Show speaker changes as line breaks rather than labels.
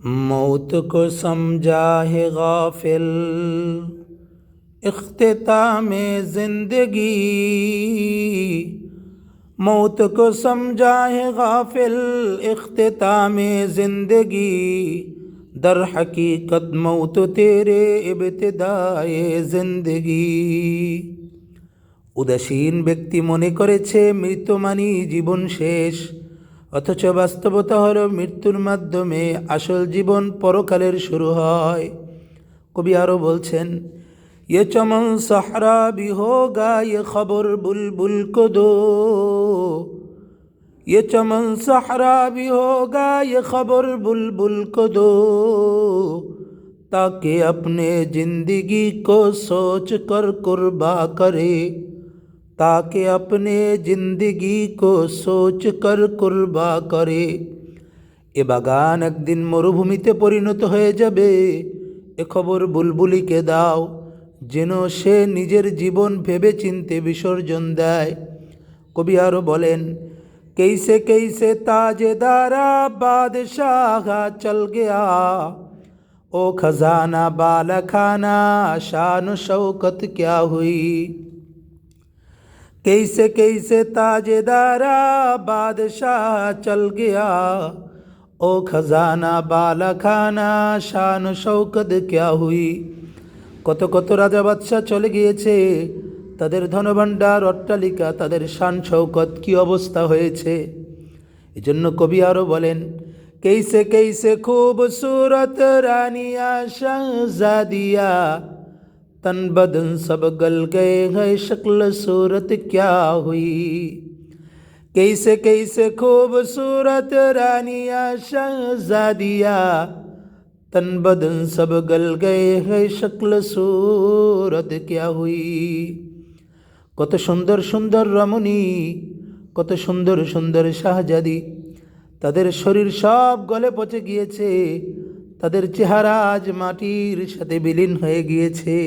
मौत को समझा है गाफिल इख्तिताम जिंदगी। मौत को समझा है गाफिल इख्तिताम जिंदगी। दर हकीकत मौत तेरे इब्तिदाए जिंदगी। উদাসীন ব্যক্তি মনে করেছে মৃত্যু মানি জীবন শেষ, অথচ বাস্তবতা হলো মৃত্যুর মাধ্যমে আসল জীবন পরকালের শুরু হয়। কবি আরও বলছেন, ये चमन सहरा भी होगा ये खबर बुलबुल को दो। ये चमन सहरा भी होगा ये खबर बुलबुल को दो, ताकि अपने जिंदगी को सोच कर कुर्बा करे। ताकि अपने जिंदगी को सोच कर कुर्बा करे। এ বাগান একদিন মরুভূমিতে পরিণত হয়ে যাবে, এ খবর বুলবুলিকে দাও, যেন সে নিজের জীবন ভেবে চিনতে বিসর্জন দেয়। কবি আরও বলেন, कैसे कैसे ताजेदारा बादशाह चल गया, ओ खजाना बाला खाना शान शौकत क्या हुई। कैसे कैसे ताजेदारा बादशाह चल गया, ओ खजाना बाला खाना शान शौकत क्या हुई। কত কত রাজা বাদশাহ চলে গিয়েছে, তাদের ধনভাণ্ডার অট্টালিকা তাদের শান শৌকত কি অবস্থা হয়েছে। এজন্য কবি আরও বলেন, कैसे कैसे खूबसूरत रानिया शहजादिया, तन बदन सब गल गए है शक्ल सूरत क्या हुई। कैसे कैसे खूबसूरत रानिया शहजादिया, तन बदन सब गल गए है शक्ल सूरत क्या हुई। কত সুন্দর সুন্দর রমণী, কত সুন্দর সুন্দর শাহজাদি, তাদের শরীর সব গলে পচে গিয়েছে, তাদের চেহারা আজ মাটির সাথে বিলীন হয়ে গিয়েছে।